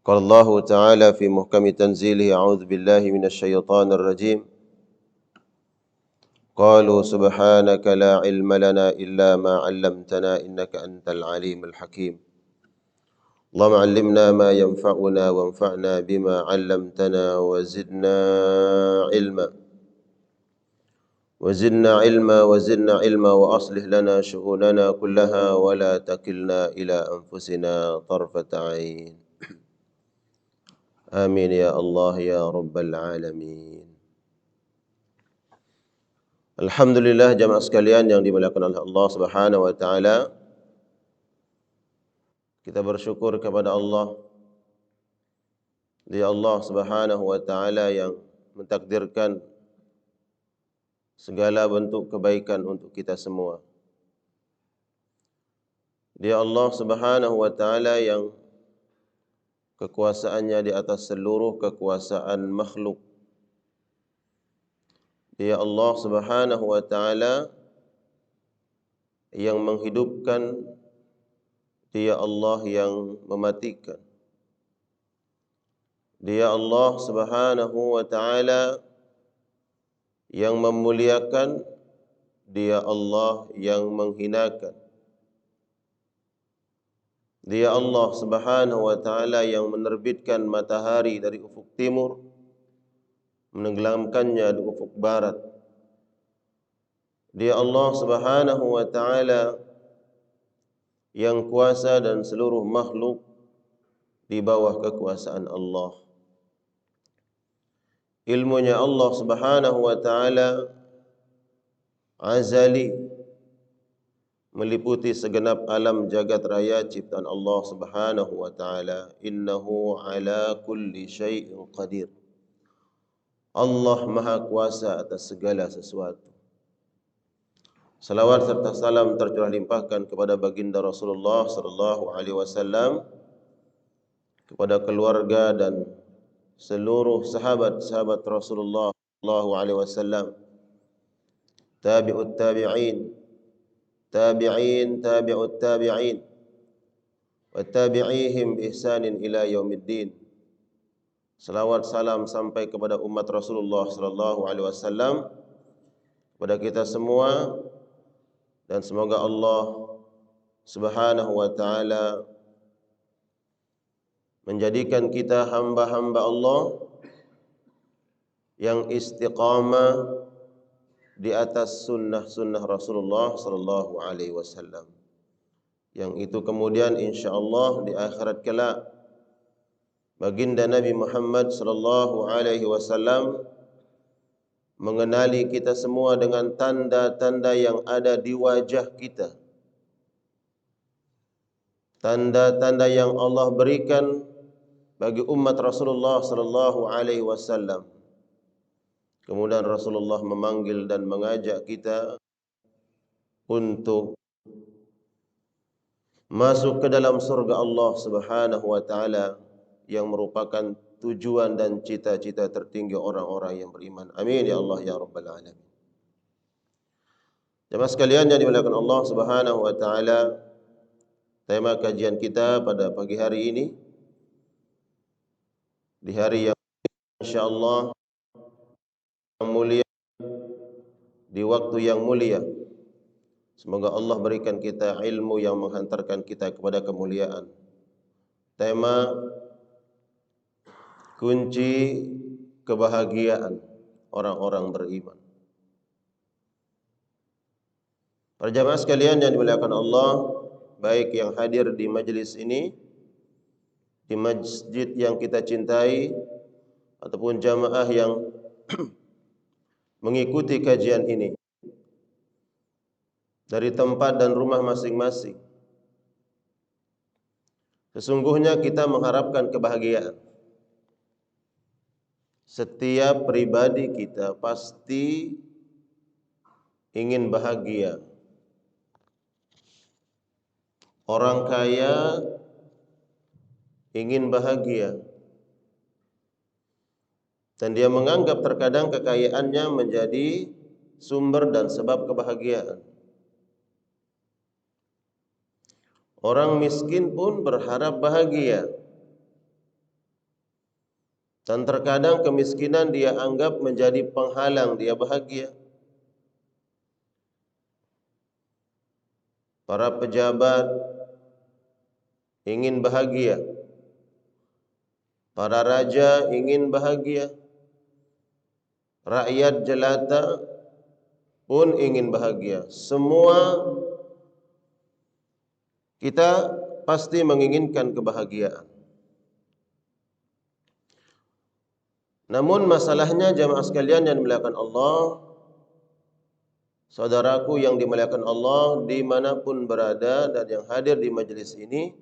قال الله تعالى في محكم تنزيله أعوذ بالله من الشيطان الرجيم قالوا سبحانك لا علم لنا إلا ما علمتنا إنك أنت العليم الحكيم اللهم علمنا ما ينفعنا وانفعنا بما علمتنا وزدنا علما وأصلح لنا شؤوننا كلها ولا تكلنا إلى أنفسنا طرفة عين آمين يا الله يا رب العالمين. Alhamdulillah jamaah sekalian yang dimuliakan oleh Allah Subhanahu wa taala. Kita bersyukur kepada Allah. Dia Allah Subhanahu wa taala yang mentakdirkan segala bentuk kebaikan untuk kita semua. Dia Allah Subhanahu wa taala yang kekuasaannya di atas seluruh kekuasaan makhluk. Dia Allah Subhanahu wa taala yang menghidupkan, Dia Allah yang mematikan. Dia Allah Subhanahu wa taala yang memuliakan, Dia Allah yang menghinakan. Dia Allah Subhanahu wa taala yang menerbitkan matahari dari ufuk timur, menenggelamkannya di ufuk barat. Dia Allah Subhanahu wa taala yang kuasa dan seluruh makhluk di bawah kekuasaan Allah. Ilmunya Allah Subhanahu wa taala azali, meliputi segenap alam jagat raya ciptaan Allah Subhanahu wa taala. Innahu ala kulli syai'in qadir. Allah Maha Kuasa atas segala sesuatu. Salawat serta salam tercurah limpahkan kepada baginda Rasulullah sallallahu alaihi wasallam, kepada keluarga dan seluruh sahabat-sahabat Rasulullah sallallahu alaihi wasallam, tabi'ut tabi'in, tabi'ut tabi'in, wa tabi'ihim bi ihsanin ila yaumiddin. Salawat salam sampai kepada umat Rasulullah sallallahu alaihi wasallam, kepada kita semua, dan semoga Allah Subhanahu wa taala menjadikan kita hamba-hamba Allah yang istiqamah di atas sunnah-sunnah Rasulullah sallallahu alaihi wasallam. Yang itu kemudian insyaallah di akhirat kelak baginda Nabi Muhammad sallallahu alaihi wasallam mengenali kita semua dengan tanda-tanda yang ada di wajah kita. Tanda-tanda yang Allah berikan bagi umat Rasulullah sallallahu alaihi wasallam. Kemudian Rasulullah memanggil dan mengajak kita untuk masuk ke dalam surga Allah Subhanahu wa taala yang merupakan tujuan dan cita-cita tertinggi orang-orang yang beriman. Amin ya Allah ya rabbal alamin. Jemaah sekalian yang dimuliakan Allah Subhanahu wa taala, tema kajian kita pada pagi hari ini, di hari yang insyaallah yang mulia, di waktu yang mulia. Semoga Allah berikan kita ilmu yang menghantarkan kita kepada kemuliaan. Tema kunci kebahagiaan orang-orang beriman. Para jamaah sekalian yang dimuliakan Allah, baik yang hadir di majlis ini, di masjid yang kita cintai, ataupun jamaah yang mengikuti kajian ini dari tempat dan rumah masing-masing. Sesungguhnya kita mengharapkan kebahagiaan. Setiap pribadi kita pasti ingin bahagia. Orang kaya ingin bahagia, dan dia menganggap terkadang kekayaannya menjadi sumber dan sebab kebahagiaan. Orang miskin pun berharap bahagia, Dan terkadang kemiskinan dia anggap menjadi penghalang dia bahagia. Para pejabat ingin bahagia, para raja ingin bahagia, rakyat jelata pun ingin bahagia. Semua kita pasti menginginkan kebahagiaan. Namun masalahnya jamaah sekalian yang dimuliakan Allah, saudaraku yang dimuliakan Allah dimanapun berada dan yang hadir di majelis ini,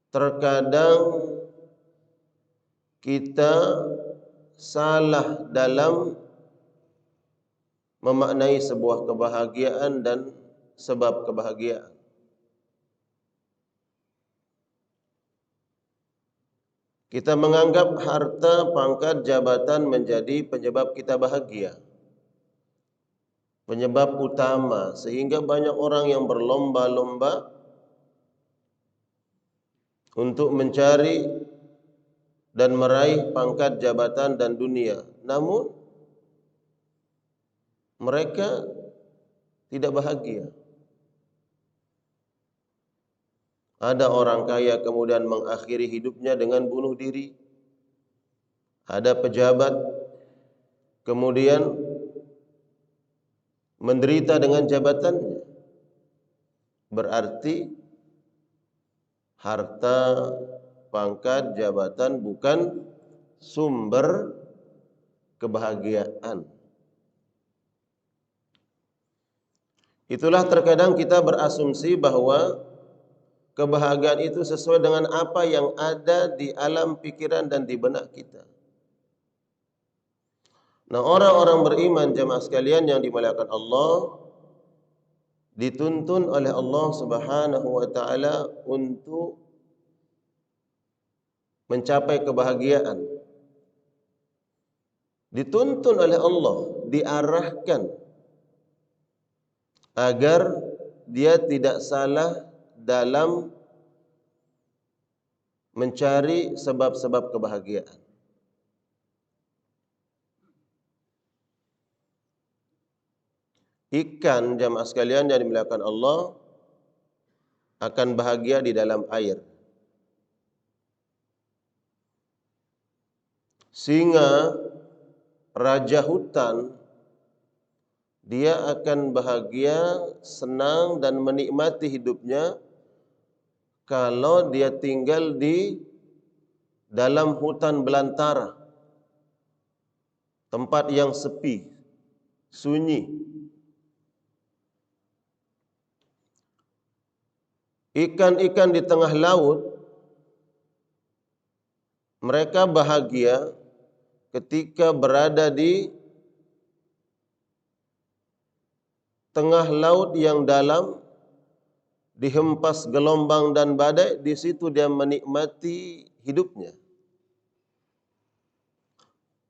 terkadang kita salah dalam memaknai sebuah kebahagiaan dan sebab kebahagiaan. Kita menganggap harta, pangkat, jabatan menjadi penyebab kita bahagia, penyebab utama, sehingga banyak orang yang berlomba-lomba untuk mencari dan meraih pangkat, jabatan dan dunia. Namun mereka tidak bahagia. Ada orang kaya kemudian mengakhiri hidupnya dengan bunuh diri. Ada pejabat kemudian menderita dengan jabatannya. Berarti harta, pangkat, jabatan bukan sumber kebahagiaan. Itulah terkadang kita berasumsi bahwa kebahagiaan itu sesuai dengan apa yang ada di alam pikiran dan di benak kita. Nah, orang-orang beriman jemaah sekalian yang dimuliakan Allah dituntun oleh Allah Subhanahu wa taala untuk mencapai kebahagiaan. Dituntun oleh Allah, diarahkan agar dia tidak salah dalam mencari sebab-sebab kebahagiaan. Ikan jamaah sekalian yang dimuliakan Allah akan bahagia di dalam air. Singa, raja hutan, dia akan bahagia, senang dan menikmati hidupnya kalau dia tinggal di dalam hutan belantara, tempat yang sepi, sunyi. Ikan-ikan di tengah laut, mereka bahagia ketika berada di tengah laut yang dalam, dihempas gelombang dan badai, di situ dia menikmati hidupnya.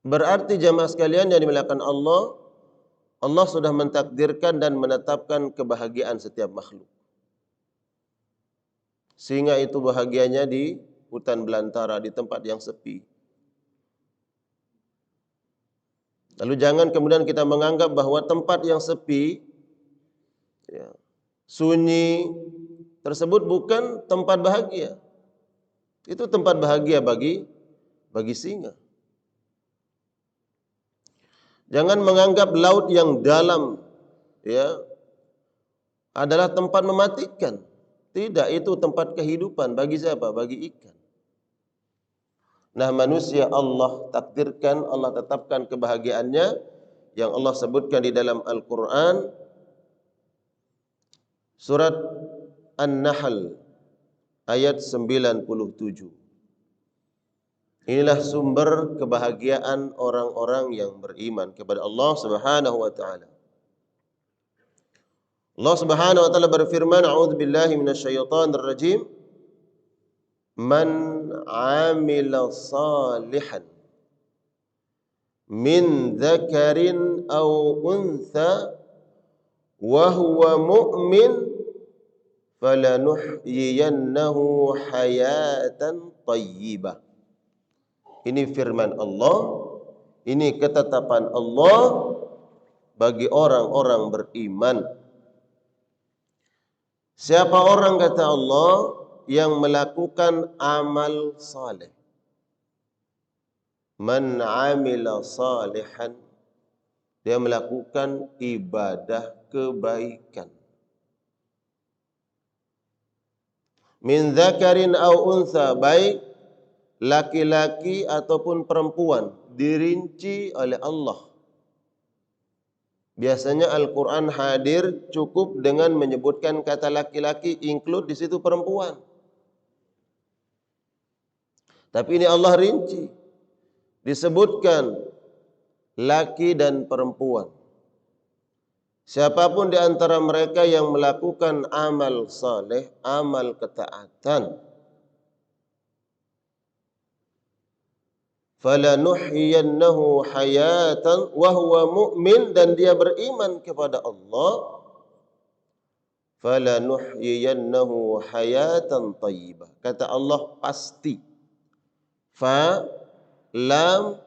Berarti jamaah sekalian yang dimuliakan Allah, Allah sudah mentakdirkan dan menetapkan kebahagiaan setiap makhluk. Singa itu bahagianya di hutan belantara, di tempat yang sepi. Lalu jangan kemudian kita menganggap bahwa tempat yang sepi, ya, sunyi tersebut bukan tempat bahagia. Itu tempat bahagia bagi singa. Jangan menganggap laut yang dalam, ya, adalah tempat mematikan. Tidak, itu tempat kehidupan bagi siapa? Bagi ikan. Nah, manusia Allah takdirkan, Allah tetapkan kebahagiaannya yang Allah sebutkan di dalam Al-Quran. Surat An-Nahl ayat 97. Inilah sumber kebahagiaan orang-orang yang beriman kepada Allah Subhanahu wa taala. Allah Subhanahu wa taala berfirman, "A'udzubillahi minasyaitonir rajim. Man 'amila salihan min dzakarin aw untha wa huwa mu'min falanuhyiyannahu hayatan thayyibah Ini firman Allah, ini ketetapan Allah bagi orang-orang beriman. Siapa orang, kata Allah, yang melakukan amal saleh. Man amila salihan, dia melakukan ibadah kebaikan. Min dzakarin au unsa, baik laki-laki ataupun perempuan, dirinci oleh Allah. Biasanya Al-Quran hadir cukup dengan menyebutkan kata laki-laki, include di situ perempuan. Tapi ini Allah rinci, disebutkan laki dan perempuan. Siapapun di antara mereka yang melakukan amal saleh, amal ketaatan, falanuhyiyannahu hayatan wa huwa mu'min, dan dia beriman kepada Allah, falanuhyiyannahu hayatan thayyibah. Kata Allah pasti. Fa, lam,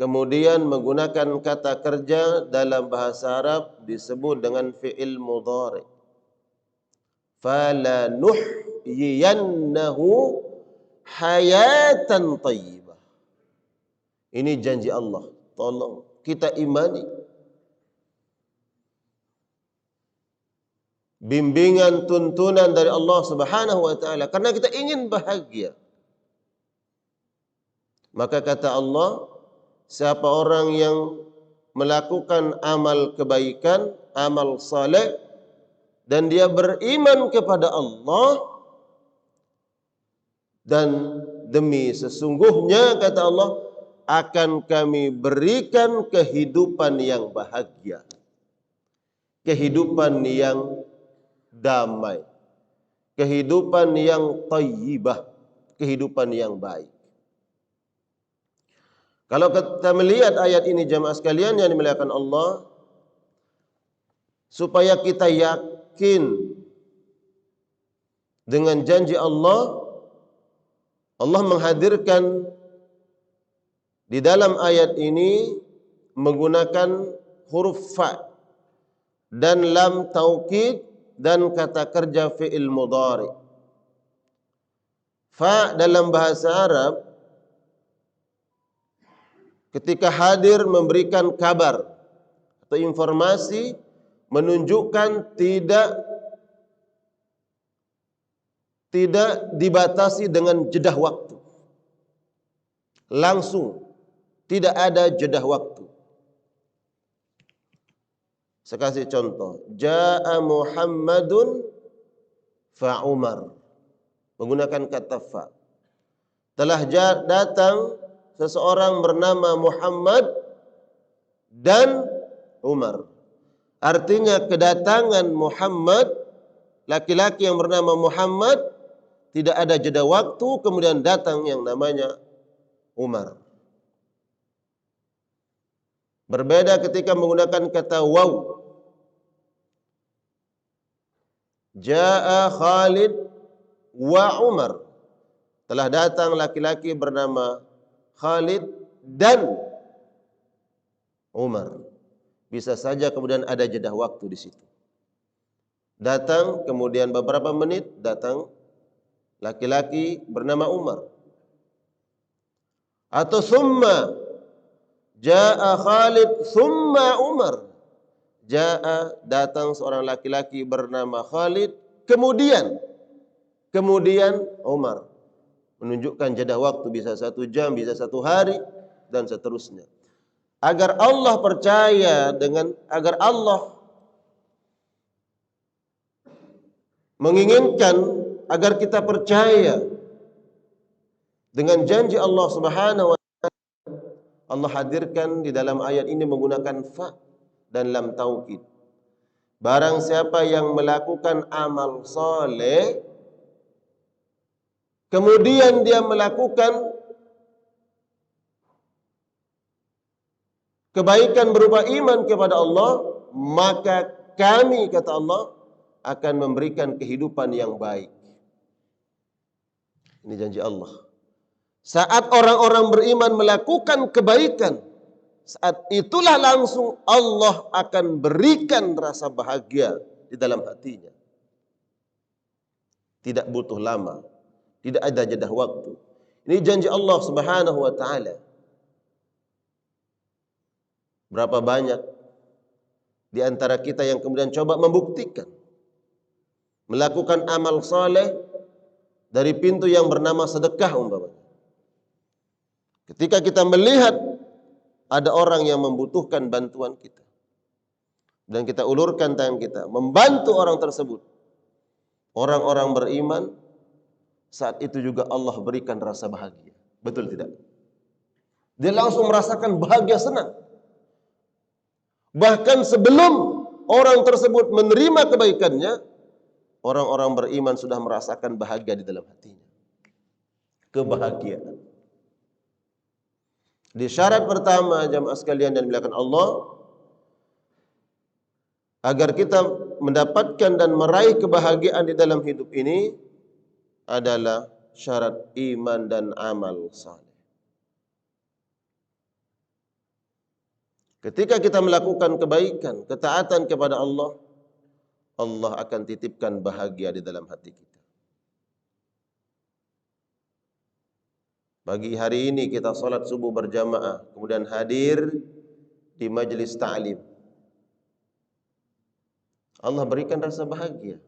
kemudian menggunakan kata kerja dalam bahasa Arab disebut dengan fi'il mudhari. Falanuhyiyannahu hayatan thayyibah. Ini janji Allah. Tolong kita imani. Bimbingan, tuntunan dari Allah Subhanahu wa taala, karena kita ingin bahagia. Maka kata Allah, siapa orang yang melakukan amal kebaikan, amal saleh, dan dia beriman kepada Allah, dan demi sesungguhnya, kata Allah, akan kami berikan kehidupan yang bahagia, kehidupan yang damai, kehidupan yang thayyibah, kehidupan yang baik. Kalau kita melihat ayat ini, jamaah sekalian yang dimuliakan Allah, supaya kita yakin dengan janji Allah, Allah menghadirkan di dalam ayat ini menggunakan huruf fa dan lam taukid dan kata kerja fi'il mudhari. Fa dalam bahasa Arab ketika hadir memberikan kabar atau informasi, menunjukkan tidak dibatasi dengan jeda waktu. Langsung, tidak ada jeda waktu. Saya kasih contoh. Ja'a Muhammadun fa Umar. Menggunakan kata fa. Telah datang seseorang bernama Muhammad dan Umar. Artinya kedatangan Muhammad, laki-laki yang bernama Muhammad, tidak ada jeda waktu, kemudian datang yang namanya Umar. Berbeda ketika menggunakan kata waw. Ja'a Khalid wa Umar. Telah datang laki-laki bernama Khalid dan Umar. Bisa saja kemudian ada jeda waktu di situ. Datang, kemudian beberapa menit datang laki-laki bernama Umar. Atau summa Ja'a Khalid summa Umar. Ja'a, datang seorang laki-laki bernama Khalid, kemudian Umar. Menunjukkan jeda waktu, bisa 1 jam, bisa 1 hari, dan seterusnya. Agar Allah agar Allah menginginkan agar kita percaya dengan janji Allah Subhanahu wa ta'ala, Allah hadirkan di dalam ayat ini menggunakan fa dan lam taukid. Barang siapa yang melakukan amal soleh, kemudian dia melakukan kebaikan berupa iman kepada Allah, maka kami, kata Allah, akan memberikan kehidupan yang baik. Ini janji Allah. Saat orang-orang beriman melakukan kebaikan, saat itulah langsung Allah akan berikan rasa bahagia di dalam hatinya. Tidak butuh lama, tidak ada jeda waktu. Ini janji Allah Subhanahu wa taala. Berapa banyak di antara kita yang kemudian coba membuktikan melakukan amal saleh dari pintu yang bernama sedekah umpamanya. Ketika kita melihat ada orang yang membutuhkan bantuan kita dan kita ulurkan tangan kita membantu orang tersebut, orang-orang beriman saat itu juga Allah berikan rasa bahagia. Betul tidak? Dia langsung merasakan bahagia, senang. Bahkan sebelum orang tersebut menerima kebaikannya, orang-orang beriman sudah merasakan bahagia di dalam hatinya. Kebahagiaan. Di syarat pertama jamaah sekalian dan dimuliakan Allah, agar kita mendapatkan dan meraih kebahagiaan di dalam hidup ini adalah syarat iman dan amal saleh. Ketika kita melakukan kebaikan, ketaatan kepada Allah, Allah akan titipkan bahagia di dalam hati kita. Pagi hari ini kita salat subuh berjamaah, kemudian hadir di majelis ta'lim. Allah berikan rasa bahagia.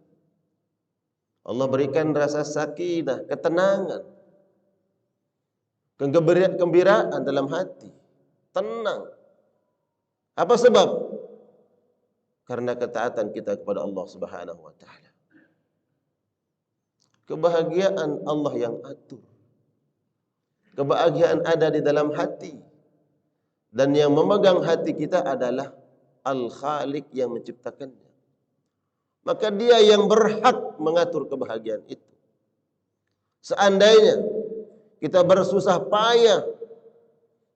Allah berikan rasa sakinah, ketenangan, kegembiraan dalam hati, tenang. Apa sebab? Karena ketaatan kita kepada Allah Subhanahu wa taala. Kebahagiaan Allah yang atur. Kebahagiaan ada di dalam hati. Dan yang memegang hati kita adalah Al-Khaliq yang menciptakannya. Maka dia yang berhak mengatur kebahagiaan itu. Seandainya kita bersusah payah,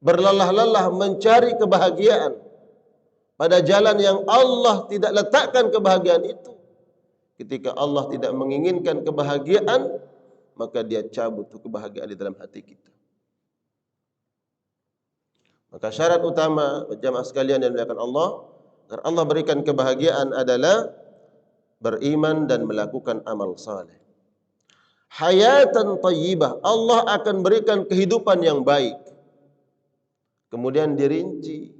berlelah-lelah mencari kebahagiaan pada jalan yang Allah tidak letakkan kebahagiaan itu, ketika Allah tidak menginginkan kebahagiaan, maka dia cabut kebahagiaan di dalam hati kita. Maka syarat utama jamaah sekalian yang dimuliakan Allah, agar Allah berikan kebahagiaan adalah beriman dan melakukan amal saleh. Hayatan thayyibah, Allah akan berikan kehidupan yang baik. Kemudian dirinci,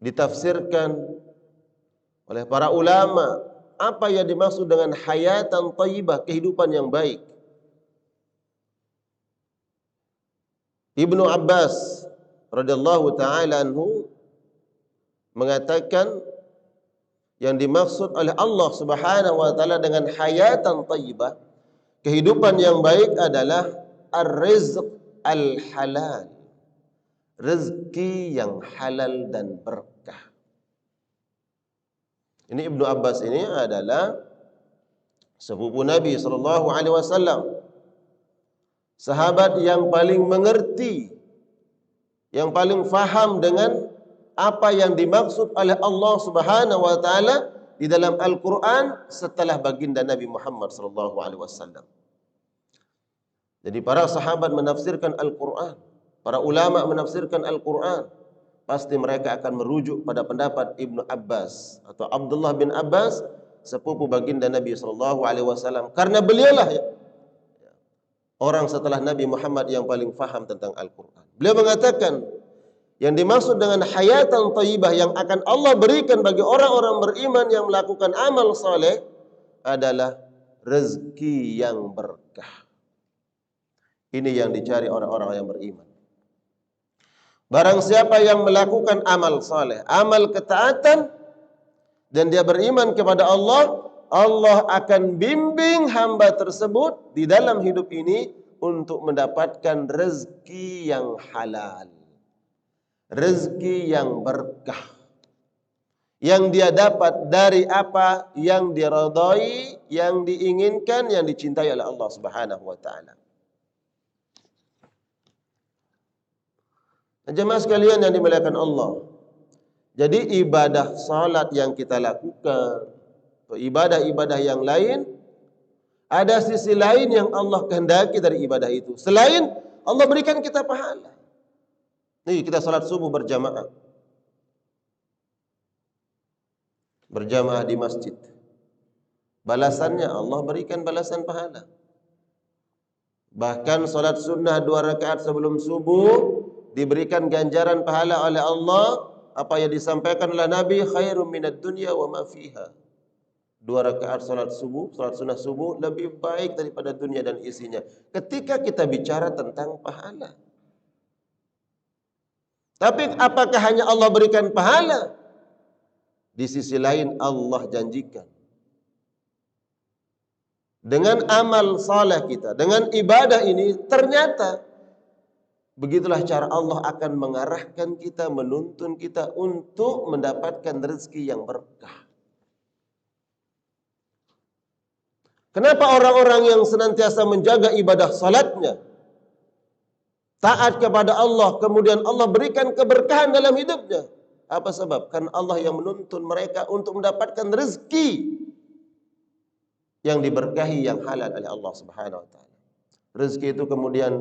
ditafsirkan oleh para ulama apa yang dimaksud dengan hayatan thayyibah, kehidupan yang baik. Ibnu Abbas radhiyallahu taala anhu mengatakan yang dimaksud oleh Allah Subhanahu wa taala dengan hayatan thayyibah, kehidupan yang baik adalah ar-rizq al-halal, rezeki yang halal dan berkah. Ini Ibnu Abbas ini adalah sepupu Nabi sallallahu alaihi wasallam, sahabat yang paling mengerti, yang paling faham dengan apa yang dimaksud oleh Allah Subhanahu wa taala di dalam Al-Qur'an setelah baginda Nabi Muhammad sallallahu alaihi wasallam. Jadi para sahabat menafsirkan Al-Qur'an, para ulama menafsirkan Al-Qur'an, pasti mereka akan merujuk pada pendapat Ibnu Abbas atau Abdullah bin Abbas, sepupu baginda Nabi sallallahu alaihi wasallam, karena beliaulah orang setelah Nabi Muhammad yang paling faham tentang Al-Qur'an. Beliau mengatakan yang dimaksud dengan hayatan thayyibah yang akan Allah berikan bagi orang-orang beriman yang melakukan amal saleh adalah rezeki yang berkah. Ini yang dicari orang-orang yang beriman. Barang siapa yang melakukan amal saleh, amal ketaatan, dan dia beriman kepada Allah, Allah akan bimbing hamba tersebut di dalam hidup ini untuk mendapatkan rezeki yang halal, rezeki yang berkah, yang dia dapat dari apa yang diridhai, yang diinginkan, yang dicintai oleh Allah Subhanahu wa taala. Jemaah sekalian yang dimuliakan Allah, jadi ibadah salat yang kita lakukan, atau ibadah-ibadah yang lain, ada sisi lain yang Allah kehendaki dari ibadah itu. Selain Allah berikan kita pahala. Nih kita salat subuh berjamaah. Berjamaah di masjid. Balasannya Allah berikan balasan pahala. Bahkan salat sunnah 2 rakaat sebelum subuh diberikan ganjaran pahala oleh Allah apa yang disampaikan oleh Nabi, khairum minad dunya wa ma fiha. 2 rakaat salat subuh, salat sunnah subuh lebih baik daripada dunia dan isinya. Ketika kita bicara tentang pahala. Tapi apakah hanya Allah berikan pahala? Di sisi lain Allah janjikan. Dengan amal saleh kita, dengan ibadah ini ternyata begitulah cara Allah akan mengarahkan kita, menuntun kita untuk mendapatkan rezeki yang berkah. Kenapa orang-orang yang senantiasa menjaga ibadah salatnya, taat kepada Allah, kemudian Allah berikan keberkahan dalam hidupnya? Apa sebab? Karena Allah yang menuntun mereka untuk mendapatkan rezeki yang diberkahi, yang halal oleh Allah Subhanahu wa taala. Rezeki itu kemudian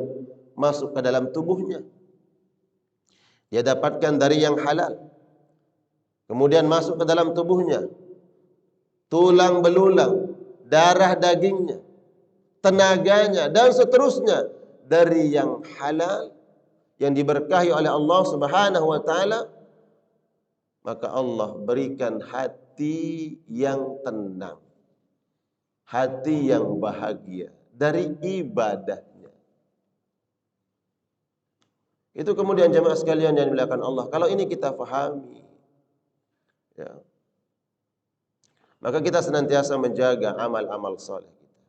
masuk ke dalam tubuhnya. Dia dapatkan dari yang halal. Kemudian masuk ke dalam tubuhnya. Tulang belulang, darah dagingnya, tenaganya dan seterusnya dari yang halal yang diberkahi oleh Allah Subhanahu wa taala, maka Allah berikan hati yang tenang, hati yang bahagia dari ibadahnya. Itu kemudian jemaah sekalian yang dimuliakan Allah, kalau ini kita fahami, ya, maka kita senantiasa menjaga amal-amal saleh kita.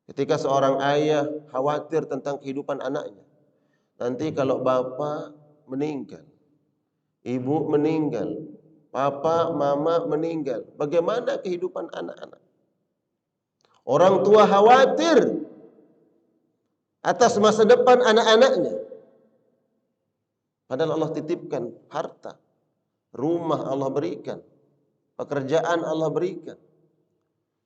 Ketika seorang ayah khawatir tentang kehidupan anaknya, nanti kalau bapak meninggal, ibu meninggal, papa, mama meninggal, bagaimana kehidupan anak-anak? Orang tua khawatir atas masa depan anak-anaknya. Padahal Allah titipkan harta, rumah Allah berikan, pekerjaan Allah berikan.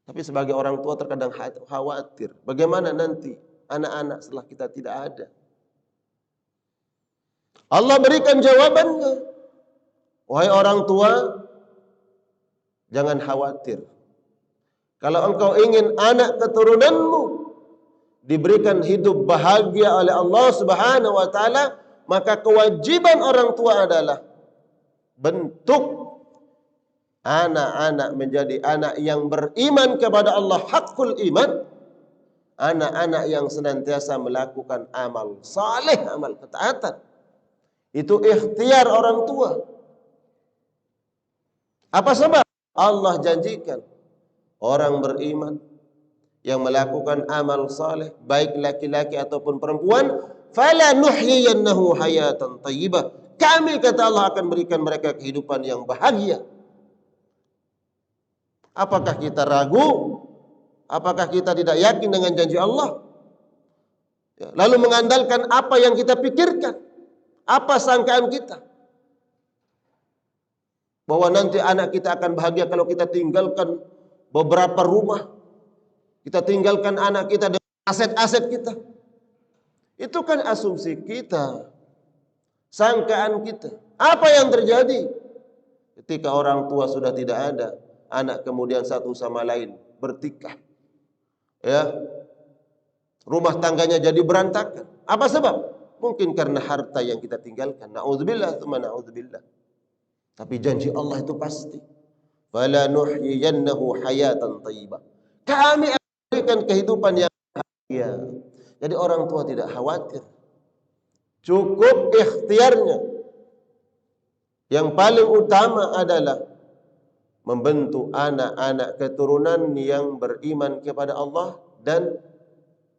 Tapi sebagai orang tua terkadang khawatir, bagaimana nanti anak-anak setelah kita tidak ada? Allah berikan jawabannya. Wahai orang tua, jangan khawatir. Kalau engkau ingin anak keturunanmu diberikan hidup bahagia oleh Allah Subhanahu wa taala, maka kewajiban orang tua adalah bentuk anak-anak menjadi anak yang beriman kepada Allah, hakul iman, anak-anak yang senantiasa melakukan amal saleh, amal ketaatan. Itu ikhtiar orang tua. Apa sebab? Allah janjikan orang beriman yang melakukan amal saleh, baik laki-laki ataupun perempuan, fala nuhyiyannahu hayatan thayyibah. Kami, kata Allah, akan berikan mereka kehidupan yang bahagia. Apakah kita ragu? Apakah kita tidak yakin dengan janji Allah? Ya, lalu mengandalkan apa yang kita pikirkan? Apa sangkaan kita? Bahwa nanti anak kita akan bahagia kalau kita tinggalkan beberapa rumah, kita tinggalkan anak kita dengan aset-aset kita. Itu kan asumsi kita, sangkaan kita. Apa yang terjadi ketika orang tua sudah tidak ada, anak kemudian satu sama lain bertikah, ya, rumah tangganya jadi berantakan. Apa sebab? Mungkin karena harta yang kita tinggalkan. Na'udzubillah, tsumma na'udzubillah. Tapi janji Allah itu pasti. Fala nuhyiyannahu hayatan thayyibah. Kami akan berikan kehidupan yang bahagia. Jadi orang tua tidak khawatir. Cukup ikhtiarnya. Yang paling utama adalah membentuk anak-anak keturunan yang beriman kepada Allah dan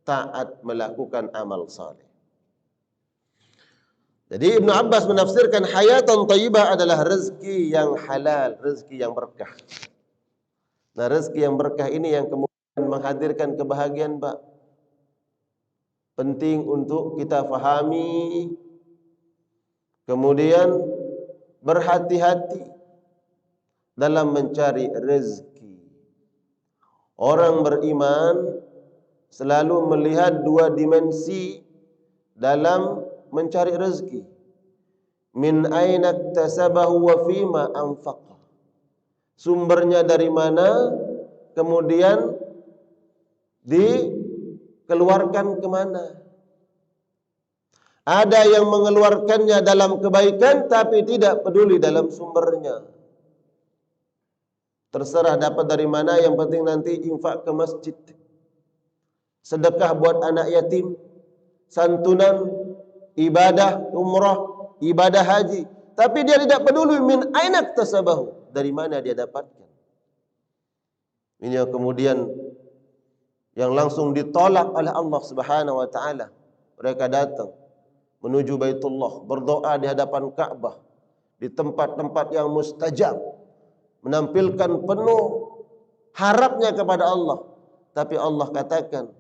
taat melakukan amal saleh. Jadi Ibnu Abbas menafsirkan hayatan thayyibah adalah rezeki yang halal, rezeki yang berkah. Nah, rezeki yang berkah ini yang kemudian menghadirkan kebahagiaan, Pak. Penting untuk kita fahami. Kemudian berhati-hati dalam mencari rezeki. Orang beriman selalu melihat dua dimensi dalam mencari rezeki. Min aina iktasabahu wa fima anfaqa. Sumbernya dari mana, kemudian dikeluarkan kemana. Ada yang mengeluarkannya dalam kebaikan tapi tidak peduli dalam sumbernya. Terserah dapat dari mana, yang penting nanti infak ke masjid, sedekah buat anak yatim, santunan, ibadah umrah, ibadah haji. Tapi dia tidak peduli min aina iktasabahu, dari mana dia dapatkan. Ini yang kemudian yang langsung ditolak oleh Allah Subhanahu wa taala. Mereka datang menuju Baitullah, berdoa di hadapan Ka'bah, di tempat-tempat yang mustajab, menampilkan penuh harapnya kepada Allah. Tapi Allah katakan,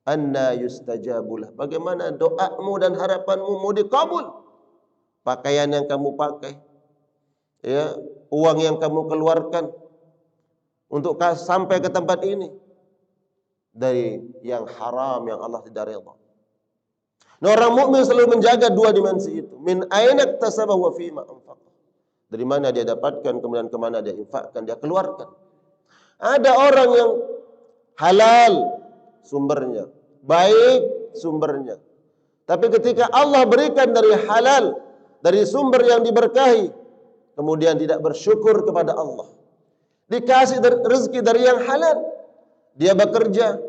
anna yustajabulah. Bagaimana doamu dan harapanmu mau dikabul? Pakaian yang kamu pakai, ya, uang yang kamu keluarkan untuk sampai ke tempat ini dari yang haram, yang Allah tidak redha. Nah, orang mukmin selalu menjaga dua dimensi itu. Min aina iktasaba wa fima anfaqa. Dari mana dia dapatkan, kemudian kemana dia infakkan, dia keluarkan. Ada orang yang halal sumbernya, baik sumbernya. Tapi ketika Allah berikan dari halal, dari sumber yang diberkahi, kemudian tidak bersyukur kepada Allah. Dikasih rezeki dari yang halal, dia bekerja,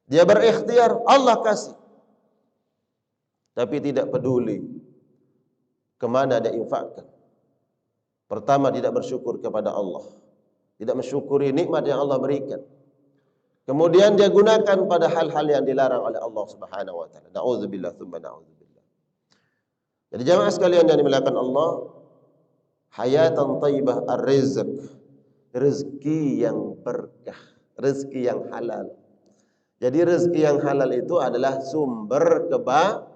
dia berikhtiar, Allah kasih. Tapi tidak peduli kemana dia infakkan. Pertama, tidak bersyukur kepada Allah, tidak mensyukuri nikmat yang Allah berikan. Kemudian dia gunakan pada hal-hal yang dilarang oleh Allah Subhanahu wa taala. Nauzubillah tsumma nauzubillah. Jadi jamaah sekalian yang dimuliakan Allah, hayatan thayyibah ar-rizq, rezeki yang berkah, rezeki yang halal. Jadi rezeki yang halal itu adalah sumber kebahagiaan.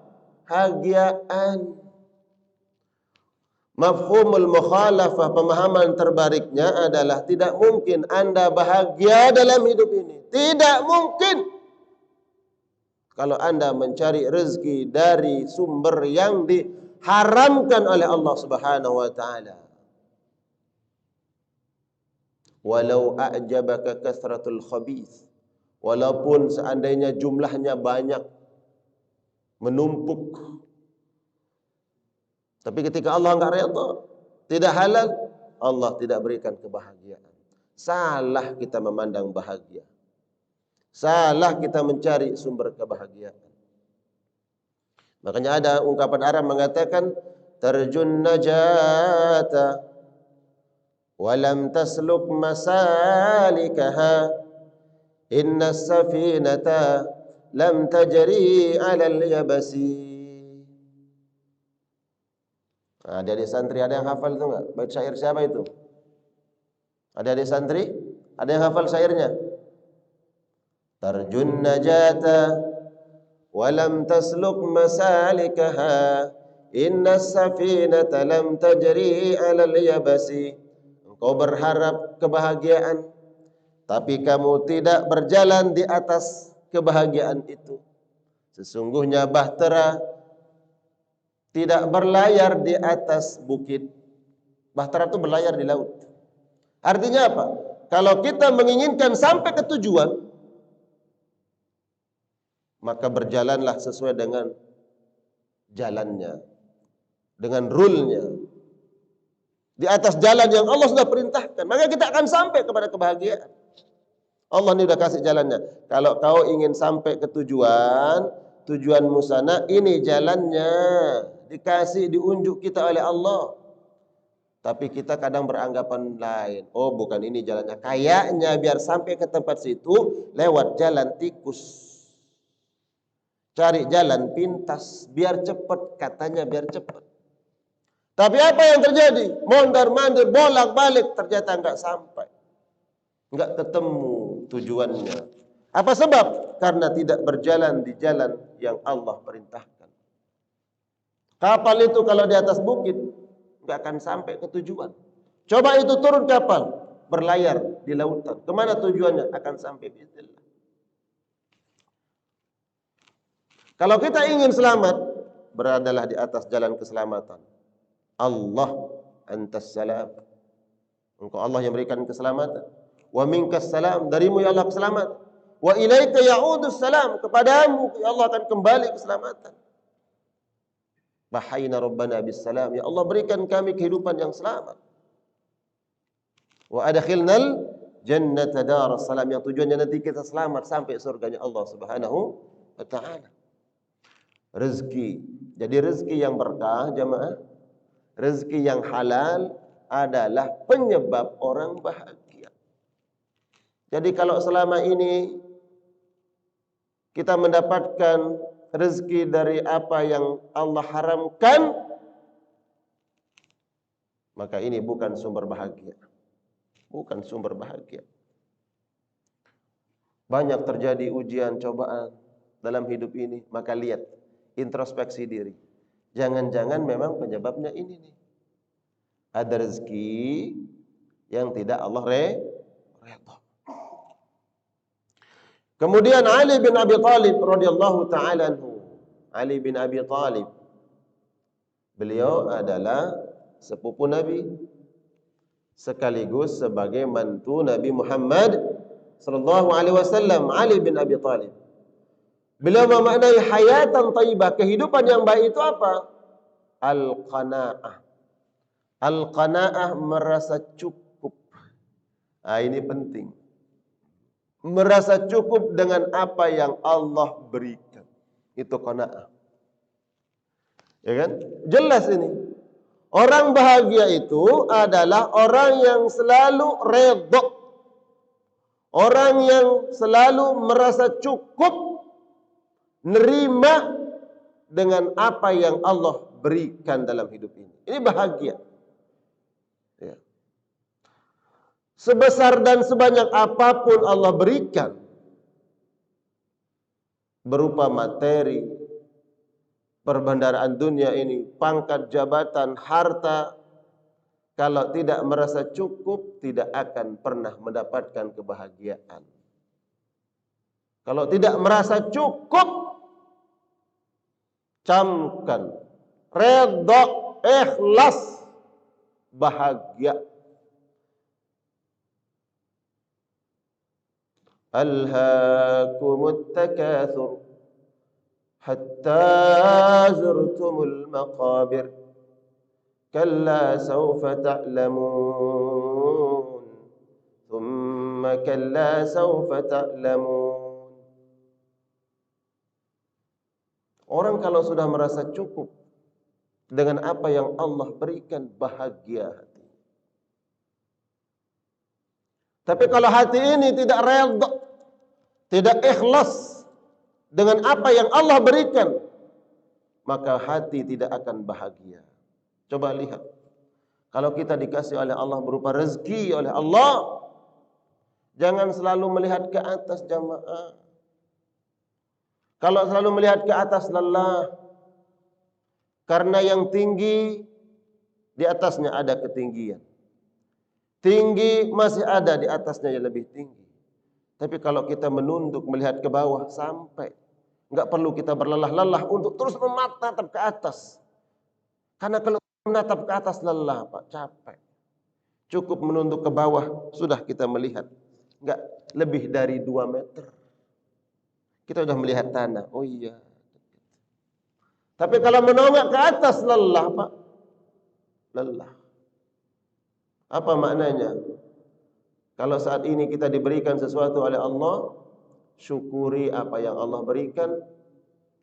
Mafhumul mukhalafah, pemahaman terbaliknya adalah tidak mungkin Anda bahagia dalam hidup ini. Tidak mungkin kalau Anda mencari rezeki dari sumber yang diharamkan oleh Allah Subhanahu wa taala. Walau a'jabaka kasratul khabith, walaupun seandainya jumlahnya banyak, menumpuk, tapi ketika Allah enggak redha, tidak halal, Allah tidak berikan kebahagiaan. Salah kita memandang bahagia. Salah kita mencari sumber kebahagiaan. Makanya ada ungkapan Arab mengatakan, tarjun najata walam tasluk masalikaha, inna safinata lam tajri 'alal yabasi. Nah, adik-adik santri ada yang hafal itu enggak? Bait syair siapa itu? Adik-adik santri ada yang hafal syairnya? Tarjun najata walam tasluk masalikaha, inna safinata lam tajri 'alal yabasi. Engkau berharap kebahagiaan, tapi kamu tidak berjalan di atas kebahagiaan itu. Sesungguhnya bahtera tidak berlayar di atas bukit. Bahtera itu berlayar di laut. Artinya apa? Kalau kita menginginkan sampai ke tujuan, maka berjalanlah sesuai dengan jalannya, dengan rule-nya, di atas jalan yang Allah sudah perintahkan, maka kita akan sampai kepada kebahagiaan. Allah ini sudah kasih jalannya. Kalau kau ingin sampai ke tujuanmu sana, ini jalannya, dikasih, diunjuk kita oleh Allah. Tapi kita kadang beranggapan lain. Oh, bukan ini jalannya. Kayaknya biar sampai ke tempat situ lewat jalan tikus. Cari jalan pintas biar cepat, katanya biar cepat. Tapi apa yang terjadi? Mondar-mandir, bolak-balik, ternyata enggak sampai. Enggak ketemu tujuannya. Apa sebab? Karena tidak berjalan di jalan yang Allah perintahkan. Kapal itu kalau di atas bukit enggak akan sampai ke tujuan. Coba itu turun kapal, berlayar di lautan. Kemana tujuannya? Akan sampai bismillah. Kalau kita ingin selamat, beradalah di atas jalan keselamatan. Allah antas salam. Engkau Allah yang berikan keselamatan. Wa minkas salam, darimu ya Allah keselamatan. Wa ilaika ya'udus salam, kepadamu ya Allah akan kembali keselamatan. Bahayna rabbana bis salam, ya Allah berikan kami kehidupan yang selamat. Wa adkhilnal jannata daras salam, yang tujuannya nanti kita selamat sampai surganya Allah Subhanahu wa taala. Rezeki. Jadi rezeki yang berkah jamaah, rezeki yang halal adalah penyebab orang bahagia. Jadi kalau selama ini kita mendapatkan rezeki dari apa yang Allah haramkan, maka ini bukan sumber bahagia. Bukan sumber bahagia. Banyak terjadi ujian, cobaan dalam hidup ini, maka lihat, introspeksi diri. Jangan-jangan memang penyebabnya ini nih. Ada rezeki yang tidak Allah redha. Kemudian Ali bin Abi Thalib radhiyallahu taala anhu. Ali bin Abi Thalib, beliau adalah sepupu Nabi sekaligus sebagai mantu Nabi Muhammad sallallahu alaihi wasallam. Ali bin Abi Thalib, beliau memaknai hayatan thayyibah, kehidupan yang baik itu apa? Al-qanaah. Al-qanaah, merasa cukup. Ini penting. Merasa cukup dengan apa yang Allah berikan. Itu qanaah. Ya kan? Jelas ini. Orang bahagia itu adalah orang yang selalu redha. Orang yang selalu merasa cukup, nerima dengan apa yang Allah berikan dalam hidup ini. Ini bahagia. Ya. Sebesar dan sebanyak apapun Allah berikan, berupa materi, perbendaharaan dunia ini, pangkat, jabatan, harta, kalau tidak merasa cukup, tidak akan pernah mendapatkan kebahagiaan. Kalau tidak merasa cukup, camkan, redha, ikhlas, bahagia. Alhaakumut takatsur hatta zurtumul maqabir kalla sawfa ta'lamun thumma kalla sawfa ta'lamun. Orang kalau sudah merasa cukup dengan apa yang Allah berikan, bahagia hati. Tapi kalau hati ini tidak redha, tidak ikhlas dengan apa yang Allah berikan, maka hati tidak akan bahagia. Coba lihat, kalau kita dikasih oleh Allah berupa rezeki oleh Allah, jangan selalu melihat ke atas jamaah. Kalau selalu melihat ke atas, lelah. Karena yang tinggi, di atasnya ada ketinggian. Tinggi masih ada di atasnya yang lebih tinggi. Tapi kalau kita menunduk melihat ke bawah, sampai. Enggak perlu kita berlelah-lelah untuk terus menatap ke atas. Karena kalau menatap ke atas lelah, Pak, capek. Cukup menunduk ke bawah, sudah kita melihat. Enggak lebih dari 2 meter. Kita sudah melihat tanah. Oh iya. Tapi kalau menongak ke atas, lelah, Pak. Lelah. Apa maknanya? Kalau saat ini kita diberikan sesuatu oleh Allah, syukuri apa yang Allah berikan.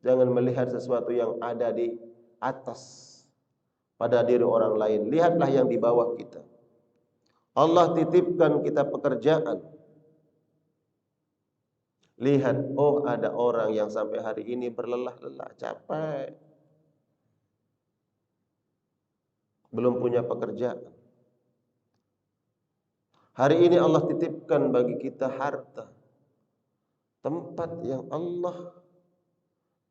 Jangan melihat sesuatu yang ada di atas pada diri orang lain. Lihatlah yang di bawah kita. Allah titipkan kita pekerjaan. Lihat, oh ada orang yang sampai hari ini berlelah-lelah, capek. Belum punya pekerjaan. Hari ini Allah titipkan bagi kita harta. Tempat yang Allah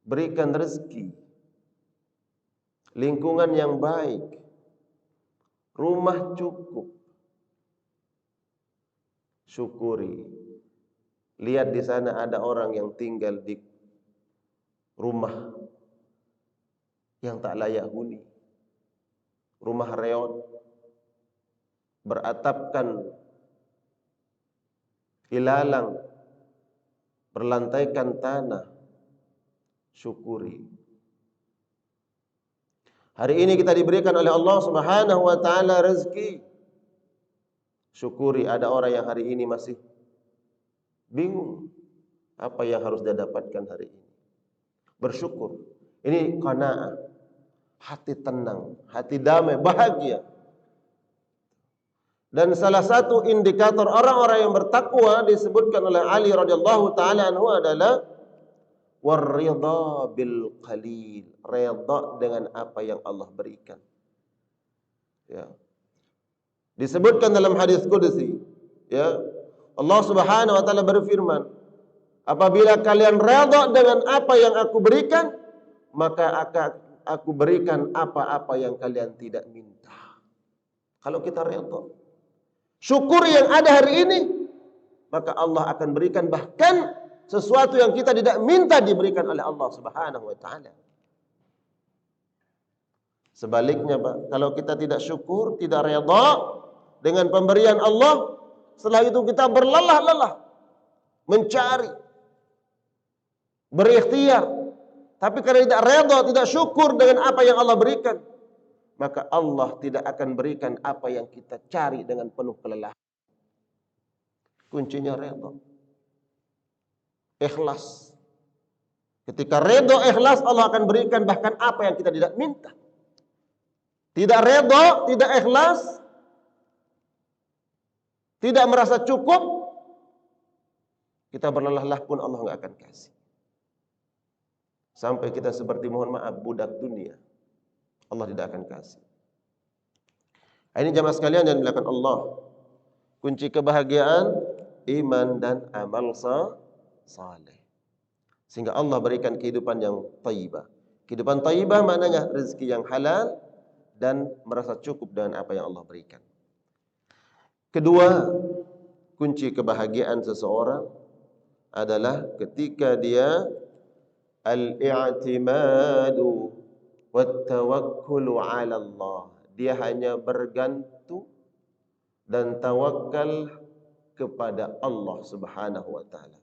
berikan rezeki. Lingkungan yang baik. Rumah cukup. Syukuri. Lihat di sana ada orang yang tinggal di rumah yang tak layak huni, rumah reot, beratapkan ilalang, berlantaikan tanah, syukuri. Hari ini kita diberikan oleh Allah Subhanahu wa taala rezeki. Syukuri. Ada orang yang hari ini masih bingung apa yang harus dia dapatkan hari ini. Bersyukur. Ini qanaah. Hati tenang, hati damai, bahagia. Dan salah satu indikator orang-orang yang bertakwa disebutkan oleh Ali radhiyallahu taala anhu adalah warridha bil qalil, redha dengan apa yang Allah berikan. Ya. Disebutkan dalam hadis qudsi, ya. Allah Subhanahu wa taala berfirman, apabila kalian redha dengan apa yang aku berikan, maka aku berikan apa-apa yang kalian tidak minta. Kalau kita redha, syukur yang ada hari ini, maka Allah akan berikan bahkan sesuatu yang kita tidak minta diberikan oleh Allah Subhanahu wa taala. Sebaliknya, Pak, kalau kita tidak syukur, tidak redha dengan pemberian Allah, setelah itu kita berlelah-lelah mencari, berikhtiar, tapi karena tidak redha, tidak syukur dengan apa yang Allah berikan, maka Allah tidak akan berikan apa yang kita cari dengan penuh kelelahan. Kuncinya redha, ikhlas. Ketika redha, ikhlas, Allah akan berikan bahkan apa yang kita tidak minta. Tidak redha, tidak ikhlas, tidak merasa cukup, kita berlelah-lelah pun Allah nggak akan kasih. Sampai kita seperti, mohon maaf, budak dunia, Allah tidak akan kasih. Ini jamaah sekalian yang dimuliakan Allah, kunci kebahagiaan iman dan amal saleh. Sehingga Allah berikan kehidupan yang thayyibah. Kehidupan thayyibah maknanya rezeki yang halal dan merasa cukup dengan apa yang Allah berikan. Kedua, kunci kebahagiaan seseorang adalah ketika dia al-i'timadu wat-tawakkulu 'ala Allah. Dia hanya bergantung dan tawakal kepada Allah Subhanahu wa taala.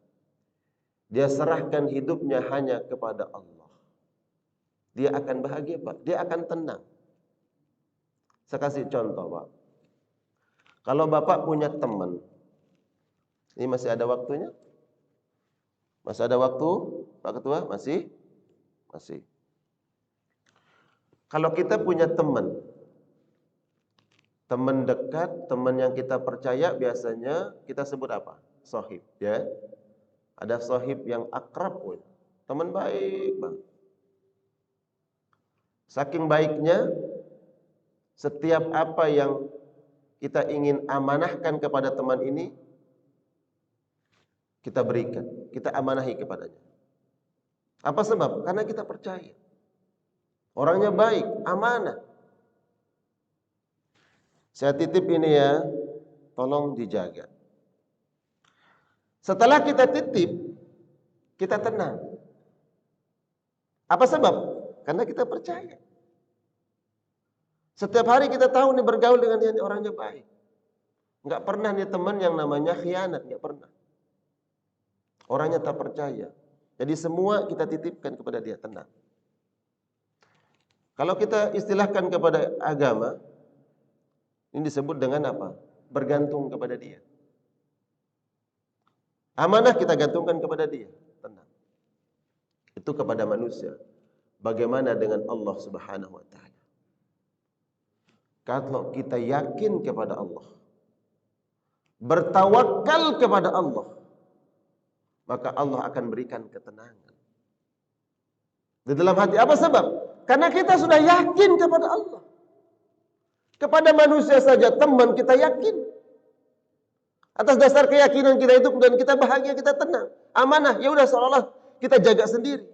Dia serahkan hidupnya hanya kepada Allah. Dia akan bahagia, Pak. Dia akan tenang. Saya kasih contoh, Pak. Kalau Bapak punya teman, ini masih ada waktunya? Masih ada waktu, Pak Ketua? Masih? Masih. Kalau kita punya teman dekat, teman yang kita percaya, biasanya kita sebut apa? Shahib, ya. Ada shahib yang akrab pun, teman baik banget. Saking baiknya, setiap apa yang kita ingin amanahkan kepada teman ini, kita berikan, kita amanahi kepadanya. Apa sebab? Karena kita percaya. Orangnya baik, amanah. Saya titip ini ya, tolong dijaga. Setelah kita titip, kita tenang. Apa sebab? Karena kita percaya. Setiap hari kita tahu nih bergaul dengan dia, orangnya baik. Enggak pernah nih teman yang namanya khianat, enggak pernah. Orangnya tak percaya. Jadi semua kita titipkan kepada dia, tenang. Kalau kita istilahkan kepada agama, ini disebut dengan apa? Bergantung kepada dia. Amanah kita gantungkan kepada dia, tenang. Itu kepada manusia. Bagaimana dengan Allah Subhanahu wa taala? Kalau kita yakin kepada Allah, bertawakal kepada Allah, maka Allah akan berikan ketenangan di dalam hati. Apa sebab? Karena kita sudah yakin kepada Allah. Kepada manusia saja, teman kita yakin. Atas dasar keyakinan kita itu, dan kita bahagia, kita tenang. Amanah, ya udah seolah kita jaga sendiri.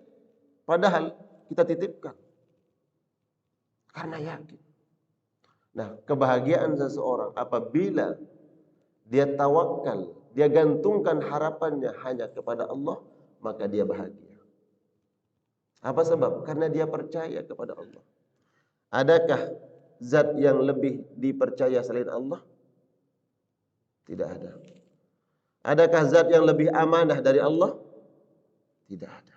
Padahal kita titipkan. Karena yakin. Nah, kebahagiaan seseorang apabila dia tawakal, dia gantungkan harapannya hanya kepada Allah, maka dia bahagia. Apa sebab? Karena dia percaya kepada Allah. Adakah zat yang lebih dipercaya selain Allah? Tidak ada. Adakah zat yang lebih amanah dari Allah? Tidak ada.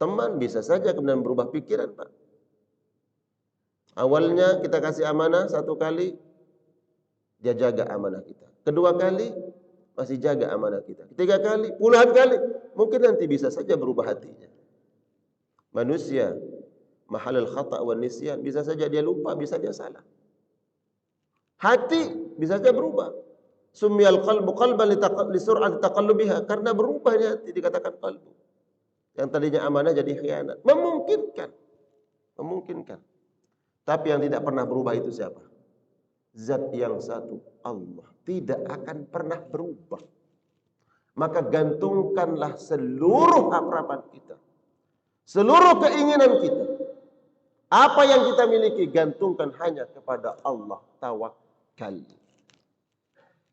Teman bisa saja kemudian berubah pikiran, Pak. Awalnya kita kasih amanah satu kali, dia jaga amanah kita. Kedua kali, masih jaga amanah kita. Ketiga kali, puluhan kali, mungkin nanti bisa saja berubah hatinya. Manusia, mahalul khata' wan nisyan, bisa saja dia lupa, bisa dia salah. Hati bisa saja berubah. Sumiyal qalbu qalban li sur'ati taqallubiha, karena berubahnya hati dikatakan qalbu. Yang tadinya amanah jadi khianat. Memungkinkan. Memungkinkan. Tapi yang tidak pernah berubah itu siapa? Zat yang satu, Allah. Tidak akan pernah berubah. Maka gantungkanlah seluruh harapan kita, seluruh keinginan kita, apa yang kita miliki, gantungkan hanya kepada Allah. Tawakal.